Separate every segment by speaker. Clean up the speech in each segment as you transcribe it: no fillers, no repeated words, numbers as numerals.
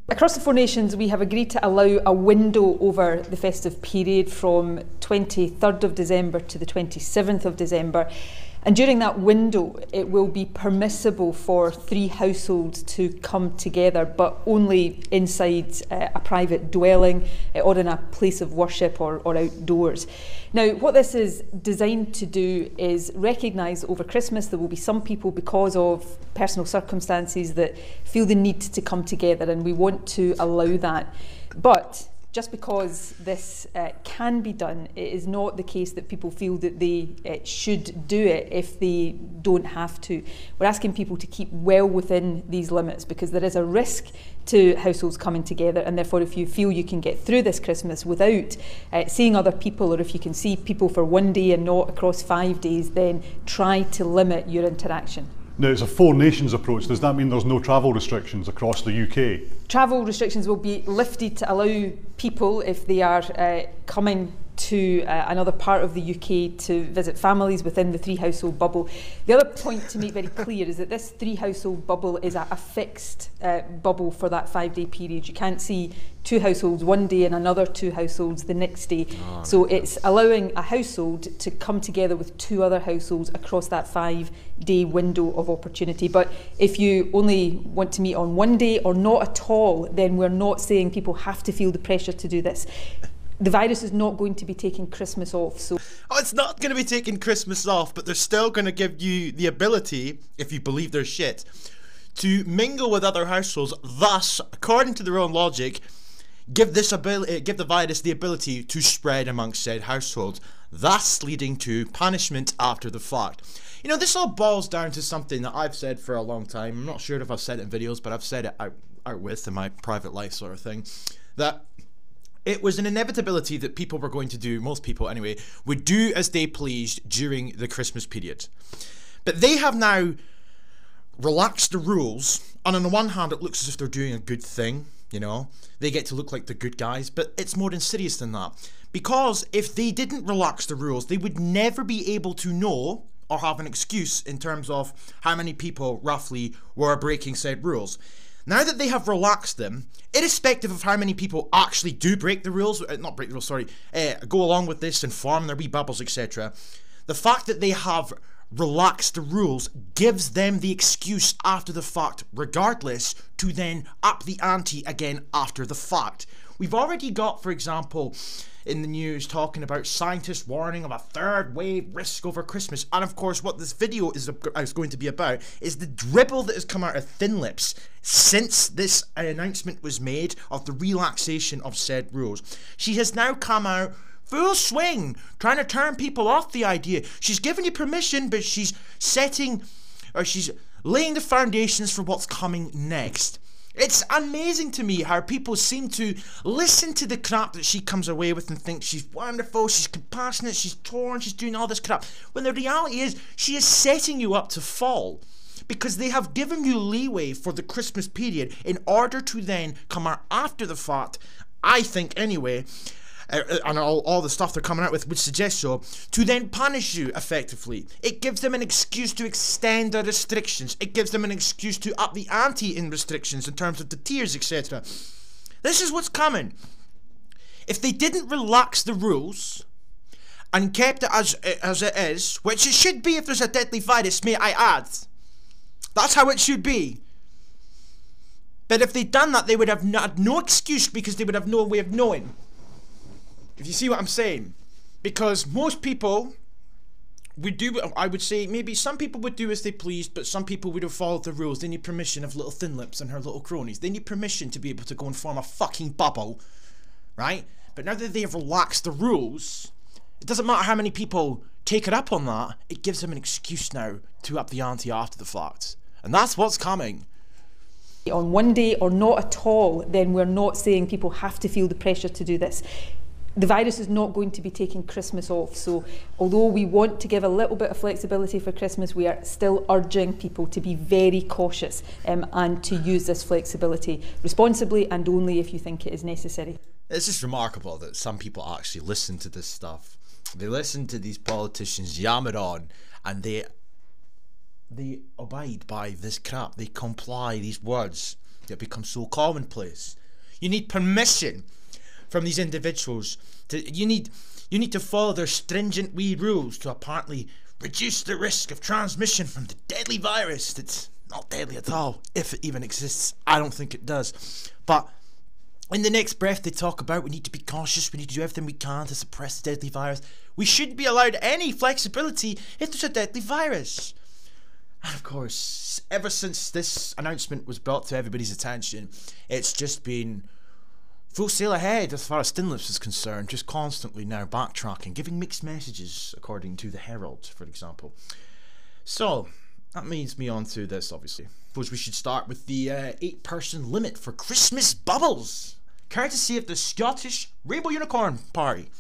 Speaker 1: Across the four nations, we have agreed to allow a window over the festive period from 23rd of December to the 27th of December. And during that window, it will be permissible for 3 households to come together, but only inside a private dwelling or in a place of worship or outdoors. Now, what this is designed to do is recognise over Christmas there will be some people, because of personal circumstances, that feel the need to come together, and we want to allow that. But just because this can be done, it is not the case that people feel that they should do it if they don't have to. We're asking people to keep well within these limits, because there is a risk to households coming together, and therefore if you feel you can get through this Christmas without seeing other people, or if you can see people for one day and not across 5 days, then try to limit your interaction.
Speaker 2: Now, it's a four nations approach. Does that mean there's no travel restrictions across the UK?
Speaker 1: Travel restrictions will be lifted to allow people, if they are coming to another part of the UK, to visit families within the 3 household bubble. The other point to make very clear is that this 3 household bubble is a fixed bubble for that 5-day period. You can't see 2 households one day and another 2 households the next day. So it's allowing a household to come together with 2 other households across that 5-day window of opportunity. But if you only want to meet on one day or not at all, then we're not saying people have to feel the pressure to do this. The virus is not going to be taking Christmas off. So
Speaker 3: it's not going to be taking Christmas off, but they're still going to give you the ability, if you believe their shit, to mingle with other households, thus, according to their own logic, give the virus the ability to spread amongst said households, thus leading to punishment after the fact. You know, this all boils down to something that I've said for a long time. I'm not sure if I've said it in videos, but I've said it out with in my private life sort of thing, that it was an inevitability that people were going to do, most people anyway, would do as they pleased during the Christmas period. But they have now relaxed the rules, and on the one hand it looks as if they're doing a good thing, you know, they get to look like the good guys, but it's more insidious than that. Because if they didn't relax the rules, they would never be able to know or have an excuse in terms of how many people roughly were breaking said rules. Now that they have relaxed them, irrespective of how many people actually do break the rules, not break the rules, sorry, go along with this and form their wee bubbles, etc., the fact that they have relaxed the rules gives them the excuse after the fact, regardless, to then up the ante again after the fact. We've already got, for example, in the news talking about scientists warning of a 3rd wave risk over Christmas, and of course what this video is going to be about is the dribble that has come out of Thin Lips since this announcement was made of the relaxation of said rules. She has now come out full swing, trying to turn people off the idea. She's giving you permission, but she's laying the foundations for what's coming next. It's amazing to me how people seem to listen to the crap that she comes away with and think she's wonderful, she's compassionate, she's torn, she's doing all this crap, when the reality is she is setting you up to fall. Because they have given you leeway for the Christmas period in order to then come out after the fact, I think anyway, and all the stuff they're coming out with would suggest so, to then punish you effectively. It gives them an excuse to extend the restrictions. It gives them an excuse to up the ante in restrictions in terms of the tiers, etc. This is what's coming. If they didn't relax the rules and kept it as it is, which it should be if there's a deadly virus, may I add, that's how it should be. But if they'd done that, they would have had no excuse, because they would have no way of knowing. If you see what I'm saying. Because most people would do, I would say, maybe some people would do as they pleased, but some people would have followed the rules. They need permission of little Thin Lips and her little cronies. They need permission to be able to go and form a fucking bubble, right? But now that they've relaxed the rules, it doesn't matter how many people take it up on that, it gives them an excuse now to up the ante after the fact. And that's what's coming.
Speaker 1: On one day or not at all, then we're not saying people have to feel the pressure to do this. The virus is not going to be taking Christmas off, so although we want to give a little bit of flexibility for Christmas, we are still urging people to be very cautious and to use this flexibility responsibly and only if you think it is necessary.
Speaker 3: It's just remarkable that some people actually listen to this stuff. They listen to these politicians yammer on, and they abide by this crap. They comply these words. It becomes so commonplace. You need permission from these individuals. You need to follow their stringent wee rules to apparently reduce the risk of transmission from the deadly virus that's not deadly at all, if it even exists. I don't think it does. But in the next breath they talk about we need to be cautious, we need to do everything we can to suppress the deadly virus. We shouldn't be allowed any flexibility if there's a deadly virus. And of course, ever since this announcement was brought to everybody's attention, it's just been full sail ahead as far as Thin Lips is concerned, just constantly now backtracking, giving mixed messages, according to the Herald, for example. So, that leads me on to this, obviously. I suppose we should start with the 8-person limit for Christmas bubbles, courtesy of the Scottish Rainbow Unicorn Party.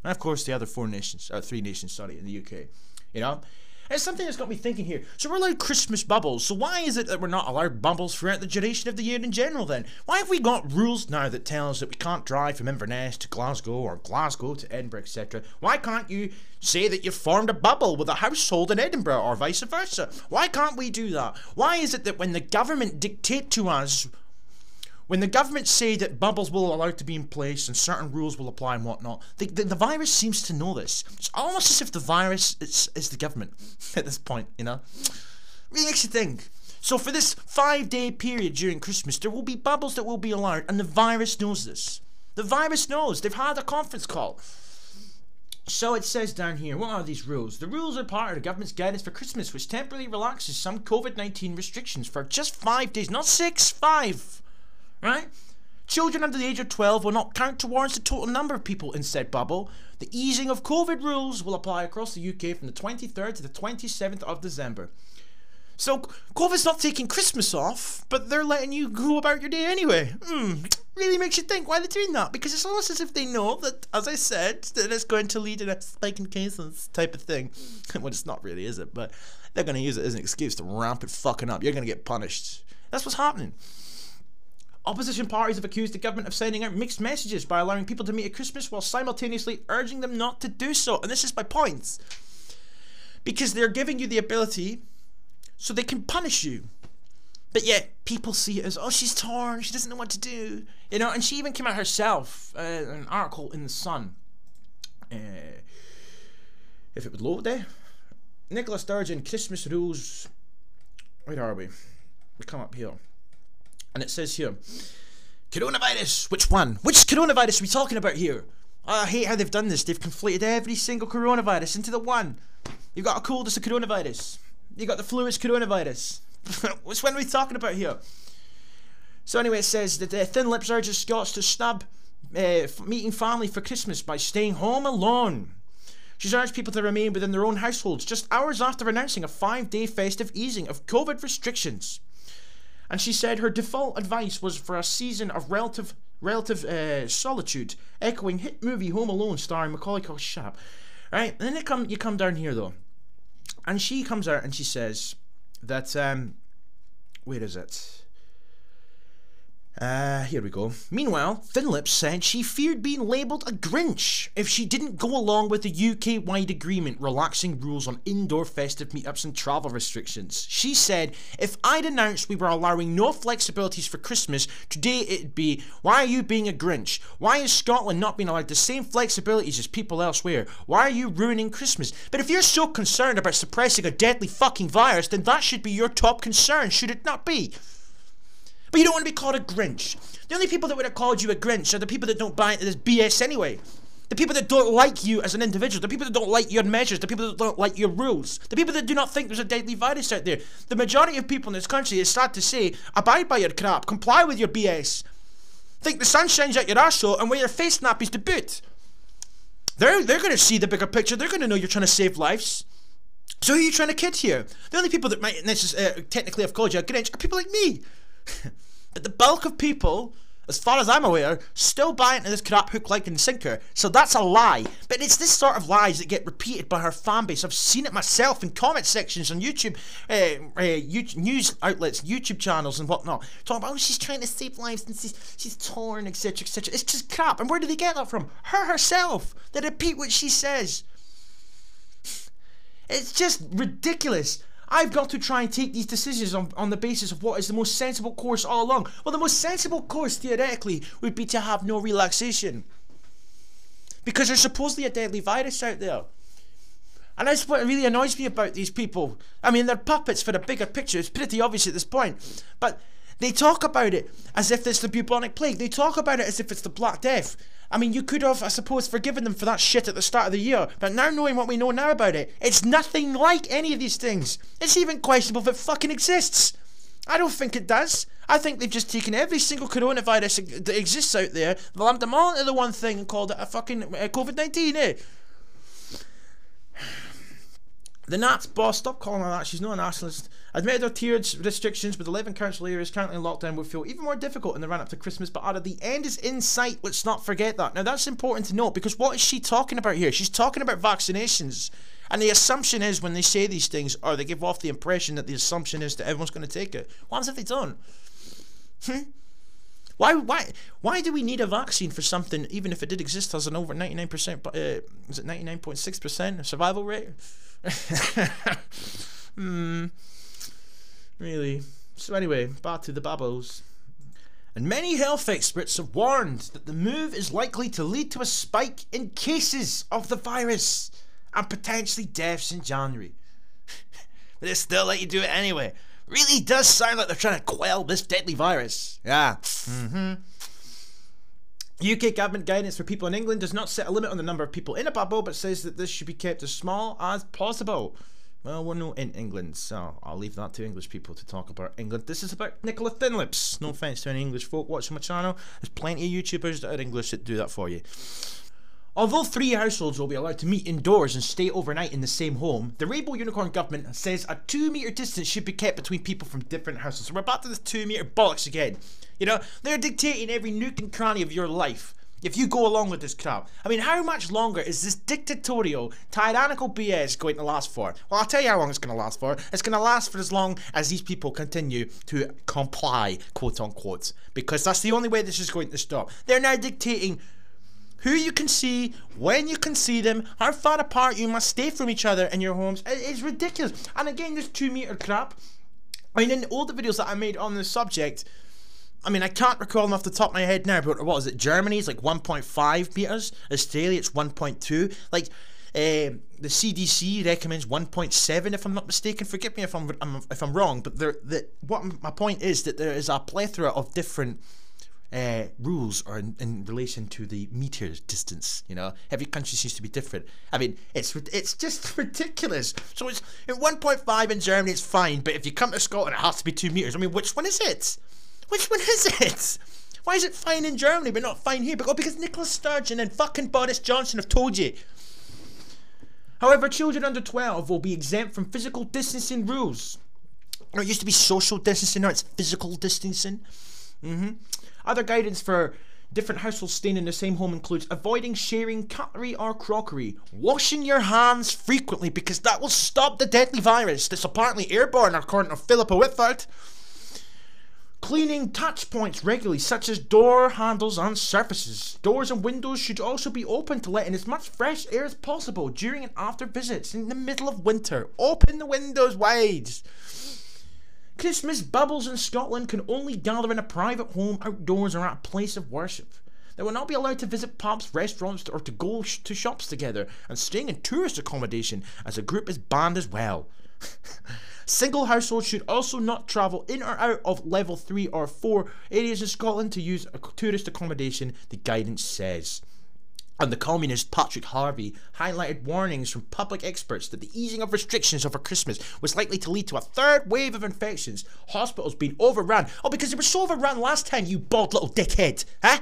Speaker 3: And of course the other 3 nations, in the UK. You know? It's something that's got me thinking here. So we're allowed Christmas bubbles. So why is it that we're not allowed bubbles throughout the duration of the year in general then? Why have we got rules now that tell us that we can't drive from Inverness to Glasgow or Glasgow to Edinburgh, etc.? Why can't you say that you've formed a bubble with a household in Edinburgh or vice versa? Why can't we do that? Why is it that when the government dictate to us, when the government say that bubbles will allow to be in place and certain rules will apply and whatnot, the virus seems to know this. It's almost as if the virus is the government at this point, you know? Really makes you think. So for this 5-day period during Christmas, there will be bubbles that will be allowed, and the virus knows this. The virus knows. They've had a conference call. So it says down here, what are these rules? The rules are part of the government's guidance for Christmas, which temporarily relaxes some COVID-19 restrictions for just 5 days, not 6, 5. Right? Children under the age of 12 will not count towards the total number of people in said bubble. The easing of COVID rules will apply across the UK from the 23rd to the 27th of December. So, COVID's not taking Christmas off, but they're letting you go about your day anyway. Really makes you think why they're doing that. Because it's almost as if they know that, as I said, that it's going to lead to a spike in cases type of thing. Well, it's not really, is it? But they're going to use it as an excuse to ramp it fucking up. You're going to get punished. That's what's happening. Opposition parties have accused the government of sending out mixed messages by allowing people to meet at Christmas while simultaneously urging them not to do so. And this is my point. Because they're giving you the ability so they can punish you. But yet, people see it as, oh, she's torn, she doesn't know what to do. You know, and she even came out herself, an article in The Sun. If it would load there. Nicola Sturgeon, Christmas rules. Where are we? We come up here. And it says here, coronavirus, which one? Which coronavirus are we talking about here? I hate how they've done this. They've conflated every single coronavirus into the one. You've got a cold, it's a coronavirus. You got the flu, it's coronavirus. Which one are we talking about here? So anyway, it says that Thin Lips urges Scots to snub meeting family for Christmas by staying home alone. She's urged people to remain within their own households just hours after announcing a 5-day festive easing of COVID restrictions. And she said her default advice was for a season of relative solitude, echoing hit movie Home Alone starring Macaulay Culkin. Shut up. Right? And then you come down here though. And she comes out and she says that, where is it? Here we go. Meanwhile, Thin Lips said she feared being labelled a Grinch if she didn't go along with the UK-wide agreement relaxing rules on indoor festive meetups and travel restrictions. She said, if I'd announced we were allowing no flexibilities for Christmas, today it'd be, why are you being a Grinch? Why is Scotland not being allowed the same flexibilities as people elsewhere? Why are you ruining Christmas? But if you're so concerned about suppressing a deadly fucking virus, then that should be your top concern, should it not be? But you don't want to be called a Grinch. The only people that would have called you a Grinch are the people that don't buy into this BS anyway. The people that don't like you as an individual. The people that don't like your measures. The people that don't like your rules. The people that do not think there's a deadly virus out there. The majority of people in this country, it's sad to say, abide by your crap. Comply with your BS. Think the sun shines out your arsehole and wear your face nappies to boot. They're going to see the bigger picture. They're going to know you're trying to save lives. So who are you trying to kid here? The only people that might technically have called you a Grinch are people like me. But the bulk of people, as far as I'm aware, still buy into this crap hook, line and sinker. So that's a lie. But it's this sort of lies that get repeated by her fan base. I've seen it myself in comment sections on YouTube, news outlets, YouTube channels and whatnot. Talking about, oh, she's trying to save lives and she's torn, etc, etc. It's just crap. And where do they get that from? Her herself. They repeat what she says. It's just ridiculous. I've got to try and take these decisions on the basis of what is the most sensible course all along. Well, the most sensible course, theoretically, would be to have no relaxation. Because there's supposedly a deadly virus out there. And that's what really annoys me about these people. I mean, they're puppets for the bigger picture. It's pretty obvious at this point. But they talk about it as if it's the bubonic plague. They talk about it as if it's the Black Death. I mean, you could have, I suppose, forgiven them for that shit at the start of the year. But now knowing what we know now about it, it's nothing like any of these things. It's even questionable if it fucking exists. I don't think it does. I think they've just taken every single coronavirus that exists out there, lumped them all into the one thing and called it a fucking COVID-19, eh? The Nats boss, stop calling her that, she's not a nationalist, admitted her tiered restrictions with 11 council areas currently in lockdown would feel even more difficult in the run up to Christmas, but added the end is in sight. Let's not forget that. Now that's important to note, because what is she talking about here? She's talking about vaccinations. And the assumption is, when they say these things, or they give off the impression that the assumption is that everyone's going to take it. What happens if they don't? Why do we need a vaccine for something, even if it did exist, has an over 99%, is it 99.6% survival rate? Really. So anyway, back to the babbles. And many health experts have warned that the move is likely to lead to a spike in cases of the virus and potentially deaths in January. But they still let you do it anyway. Really does sound like they're trying to quell this deadly virus. Yeah. UK government guidance for people in England does not set a limit on the number of people in a bubble, but says that this should be kept as small as possible. Well, we're not in England, so I'll leave that to English people to talk about England. This is about Nicola Thinlips. No offence to any English folk watching my channel. There's plenty of YouTubers that are English that do that for you. Although 3 households will be allowed to meet indoors and stay overnight in the same home, the Rainbow Unicorn government says a 2-metre distance should be kept between people from different households. So we're back to this 2-metre bollocks again. You know, they're dictating every nook and cranny of your life if you go along with this crap. I mean, how much longer is this dictatorial, tyrannical BS going to last for? Well, I'll tell you how long it's going to last for. It's going to last for as long as these people continue to comply, quote unquote, because that's the only way this is going to stop. They're now dictating who you can see, when you can see them, how far apart you must stay from each other in your homes. It's ridiculous. And again, this 2-metre crap. I mean, in the older videos that I made on this subject, I mean, I can't recall them off the top of my head now, but what is it? Germany's like 1.5 meters. Australia, it's 1.2. Like, the CDC recommends 1.7, if I'm not mistaken. Forgive me if I'm wrong, but what my point is that there is a plethora of different rules or in relation to the meter distance. You know, every country seems to be different. I mean, it's just ridiculous. So it's at 1.5 in Germany, it's fine, but if you come to Scotland, it has to be 2 meters. I mean, which one is it? Which one is it? Why is it fine in Germany but not fine here? Because Nicola Sturgeon and fucking Boris Johnson have told you. However, children under 12 will be exempt from physical distancing rules. It used to be social distancing, now it's physical distancing. Other guidance for different households staying in the same home includes avoiding sharing cutlery or crockery, washing your hands frequently because that will stop the deadly virus that's apparently airborne according to Philippa Whitford, cleaning touch points regularly such as door handles and surfaces. Doors and windows should also be open to let in as much fresh air as possible during and after visits in the middle of winter. Open the windows wide. Christmas bubbles in Scotland can only gather in a private home, outdoors, or at a place of worship. They will not be allowed to visit pubs, restaurants, or to go to shops together, and staying in tourist accommodation as a group is banned as well. Single households should also not travel in or out of level 3 or 4 areas in Scotland to use a tourist accommodation, the guidance says. And the communist Patrick Harvey highlighted warnings from public experts that the easing of restrictions over Christmas was likely to lead to a 3rd wave of infections, hospitals being overrun. Oh, because they were so overrun last time, you bald little dickhead, huh?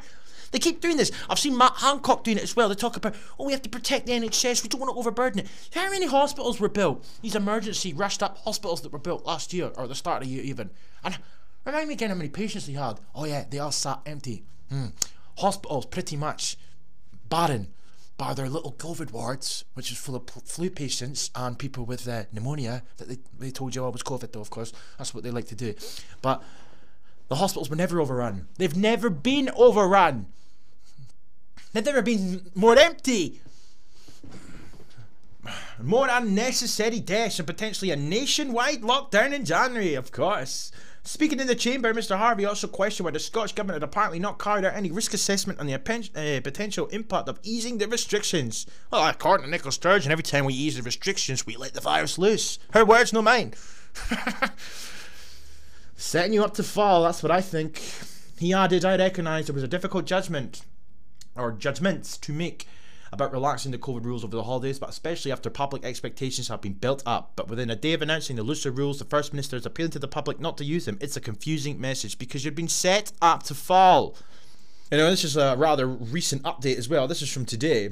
Speaker 3: They keep doing this. I've seen Matt Hancock doing it as well. They talk about, oh, we have to protect the NHS, we don't want to overburden it. How many hospitals were built? These emergency, rushed up hospitals that were built last year, or the start of the year even. And remind me again how many patients they had. Oh yeah, they all sat empty. Hospitals, pretty much barren, bar their little COVID wards, which is full of flu patients and people with pneumonia that they told you all was COVID though, of course. That's what they like to do. But the hospitals were never overrun. They've never been overrun. They've never been more empty. More unnecessary deaths and potentially a nationwide lockdown in January, of course. Speaking in the chamber, Mr. Harvey also questioned why the Scottish Government had apparently not carried out any risk assessment on the potential impact of easing the restrictions. Well, according to Nicola Sturgeon, every time we ease the restrictions, we let the virus loose. Her words, no mine. Setting you up to fall, that's what I think. He added, I recognise there was a difficult judgments to make about relaxing the COVID rules over the holidays, but especially after public expectations have been built up. But within a day of announcing the looser rules, the First Minister is appealing to the public not to use them. It's a confusing message because you've been set up to fall. You know, this is a rather recent update as well. This is from today.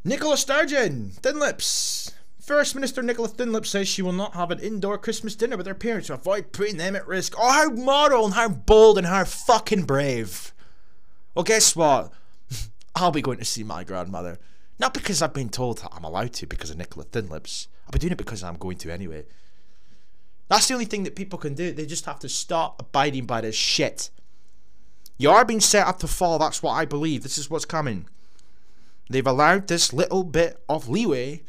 Speaker 3: Nicola Sturgeon, Thin Lips. First Minister Nicola Thin Lips says she will not have an indoor Christmas dinner with her parents to avoid putting them at risk. Oh, how moral and how bold and how fucking brave. Well, guess what? I'll be going to see my grandmother. Not because I've been told that I'm allowed to because of Nicola Thin Lips. I'll be doing it because I'm going to anyway. That's the only thing that people can do. They just have to stop abiding by this shit. You are being set up to fall. That's what I believe. This is what's coming. They've allowed this little bit of leeway,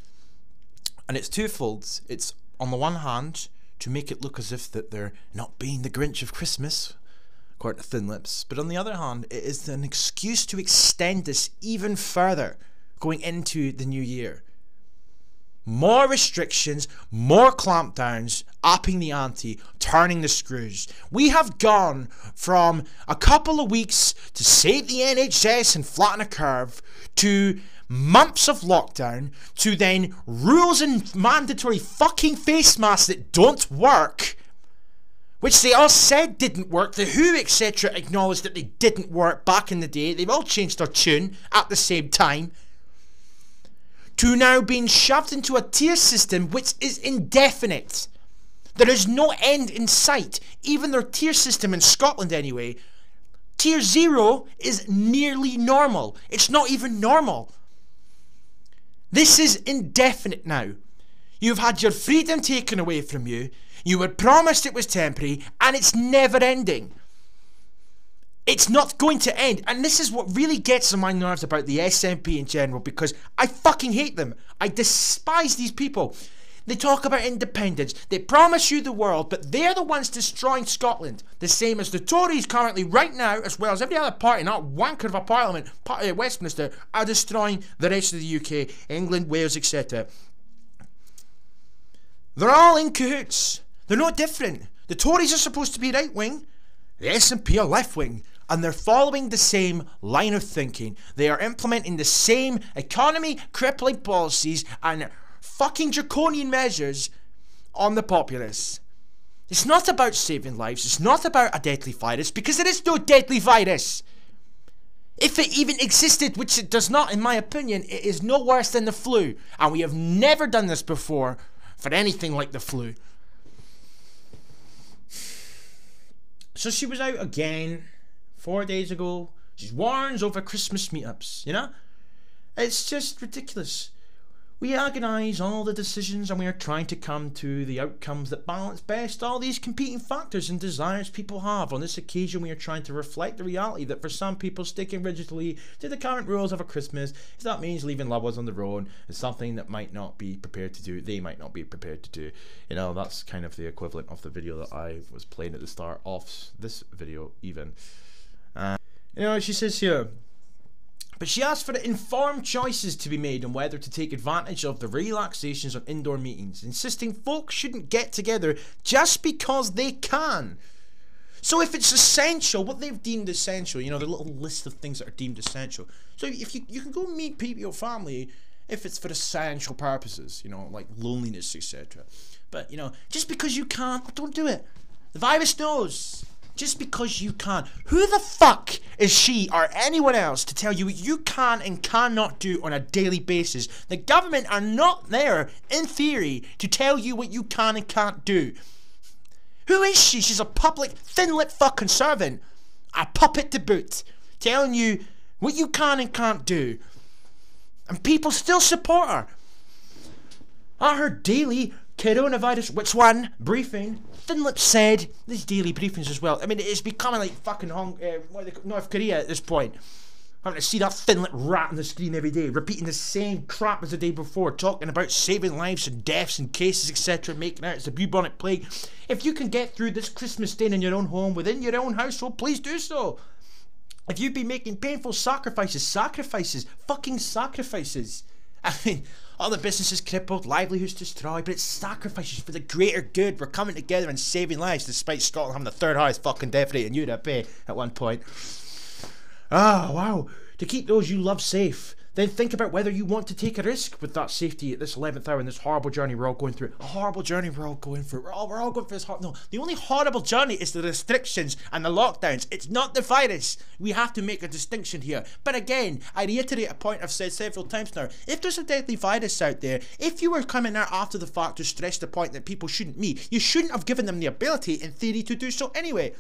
Speaker 3: and it's twofold. It's, on the one hand, to make it look as if that they're not being the Grinch of Christmas, according to Thin Lips. But on the other hand, it is an excuse to extend this even further going into the new year. More restrictions, more clampdowns, upping the ante, turning the screws. We have gone from a couple of weeks to save the NHS and flatten a curve to months of lockdown to then rules and mandatory fucking face masks that don't work, which they all said didn't work. The WHO, etc., acknowledged that they didn't work back in the day. They've all changed their tune at the same time. To now being shoved into a tier system which is indefinite. There is no end in sight. Even their tier system in Scotland anyway. Tier 0 is nearly normal. It's not even normal. This is indefinite now. You've had your freedom taken away from you. You were promised it was temporary, and it's never ending. It's not going to end. And this is what really gets on my nerves about the SNP in general, because I fucking hate them. I despise these people. They talk about independence. They promise you the world, but they're the ones destroying Scotland. The same as the Tories currently, right now, as well as every other party, not wanker of a parliament, Westminster, are destroying the rest of the UK, England, Wales, etc. They're all in cahoots. They're no different. The Tories are supposed to be right-wing. The SNP are left-wing. And they're following the same line of thinking. They are implementing the same economy-crippling policies and fucking draconian measures on the populace. It's not about saving lives. It's not about a deadly virus, because there is no deadly virus. If it even existed, which it does not in my opinion, it is no worse than the flu. And we have never done this before for anything like the flu. So she was out again 4 days ago. She warns over Christmas meetups, you know? It's just ridiculous. We agonise all the decisions and we are trying to come to the outcomes that balance best all these competing factors and desires people have. On this occasion, we are trying to reflect the reality that for some people, sticking rigidly to the current rules of a Christmas, if that means leaving loved ones on their own, is something that might not be prepared to do. They might not be prepared to do. You know, that's kind of the equivalent of the video that I was playing at the start of this video, even. You know, she says here, but she asked for informed choices to be made on whether to take advantage of the relaxations of indoor meetings, insisting folks shouldn't get together just because they can. So if it's essential, what they've deemed essential, you know, the little list of things that are deemed essential. So if you can go meet people, your family, if it's for essential purposes, you know, like loneliness, etc. But, you know, just because you can't, don't do it. The virus knows. Just because you can. Who the fuck is she or anyone else to tell you what you can and cannot do on a daily basis? The government are not there, in theory, to tell you what you can and can't do. Who is she? She's a public, thin-lipped fucking servant. A puppet to boot. Telling you what you can and can't do. And people still support her. At her daily coronavirus, which one? Briefing. Thin Lips said, these daily briefings as well. I mean, it's becoming like fucking North Korea at this point. Having to see that thin-lipped rat on the screen every day, repeating the same crap as the day before, talking about saving lives and deaths and cases, etc., making out it's the bubonic plague. If you can get through this Christmas day in your own home, within your own household, please do so. If you've been making painful sacrifices, fucking sacrifices. I mean, all the businesses crippled, livelihoods destroyed, but it's sacrifices for the greater good. We're coming together and saving lives, despite Scotland having the third highest fucking death rate in Europe, at one point. Ah, wow. To keep those you love safe, then think about whether you want to take a risk with that safety at this 11th hour in this horrible journey we're all going through. A horrible journey we're all going through. We're all going through this no, the only horrible journey is the restrictions and the lockdowns. It's not the virus. We have to make a distinction here. But again, I reiterate a point I've said several times now. If there's a deadly virus out there, if you were coming out after the fact to stress the point that people shouldn't meet, you shouldn't have given them the ability, in theory, to do so anyway.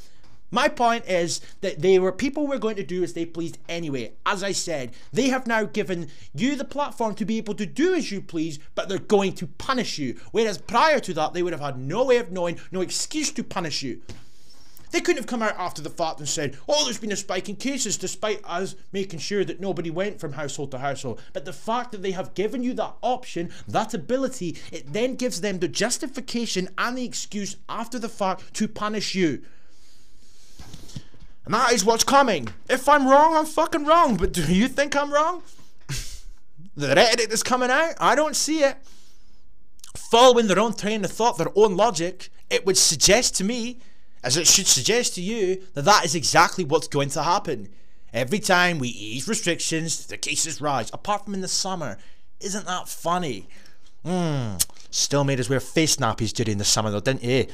Speaker 3: My point is that people were going to do as they pleased anyway. As I said, they have now given you the platform to be able to do as you please, but they're going to punish you. Whereas prior to that, they would have had no way of knowing, no excuse to punish you. They couldn't have come out after the fact and said, oh, there's been a spike in cases, despite us making sure that nobody went from household to household. But the fact that they have given you that option, that ability, it then gives them the justification and the excuse after the fact to punish you. And that is what's coming. If I'm wrong, I'm fucking wrong. But do you think I'm wrong? The rhetoric that's coming out, I don't see it. Following their own train of thought, their own logic, it would suggest to me, as it should suggest to you, that that is exactly what's going to happen. Every time we ease restrictions, the cases rise. Apart from in the summer. Isn't that funny? Still made us wear face nappies during the summer though, didn't you?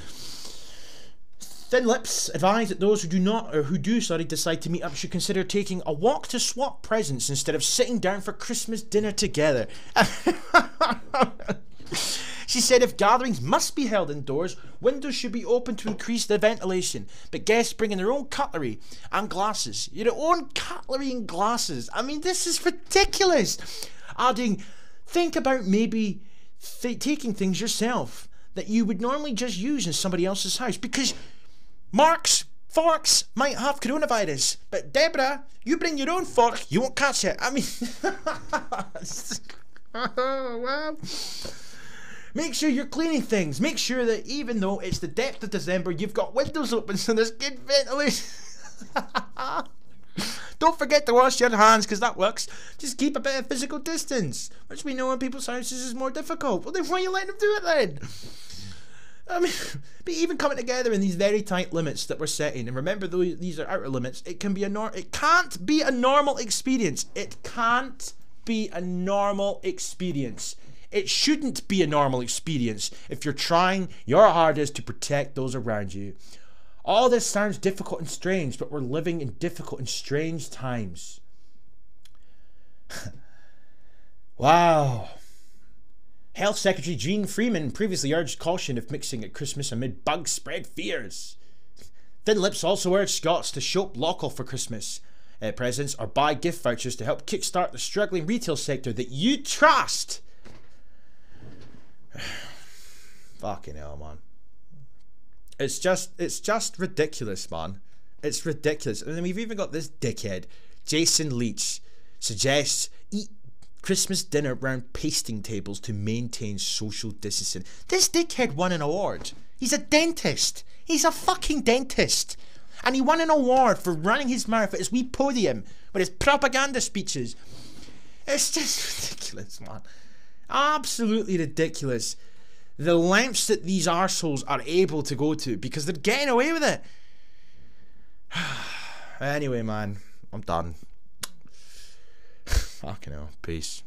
Speaker 3: Thin Lips advise that those who do decide to meet up should consider taking a walk to swap presents instead of sitting down for Christmas dinner together. She said if gatherings must be held indoors, windows should be open to increase the ventilation, but guests bring in their own cutlery and glasses. Your own cutlery and glasses. I mean, this is ridiculous. Adding, think about maybe taking things yourself that you would normally just use in somebody else's house, because Mark's forks might have coronavirus, but Deborah, you bring your own fork, you won't catch it. I mean, oh, wow. Make sure you're cleaning things. Make sure that even though it's the depth of December, you've got windows open so there's good ventilation. Don't forget to wash your hands, because that works. Just keep a bit of physical distance, which we know in people's houses is more difficult. Well, then why are you letting them do it then? I mean, but even coming together in these very tight limits that we're setting, and remember though these are outer limits, it can't be a normal experience. It can't be a normal experience. It shouldn't be a normal experience if you're trying your hardest to protect those around you. All this sounds difficult and strange, but we're living in difficult and strange times. Wow. Health Secretary Jeane Freeman previously urged caution of mixing at Christmas amid bug spread fears. Thin Lips also urged Scots to shop local for Christmas presents or buy gift vouchers to help kickstart the struggling retail sector that you trust. Fucking hell, man. It's just ridiculous, man. It's ridiculous. And then we've even got this dickhead, Jason Leach, suggests eat Christmas dinner around pasting tables to maintain social distancing. This dickhead won an award. He's a dentist. He's a fucking dentist. And he won an award for running his mouth at his wee podium with his propaganda speeches. It's just ridiculous, man. Absolutely ridiculous. The lengths that these arseholes are able to go to because they're getting away with it. Anyway, man, I'm done. Fucking hell. Peace.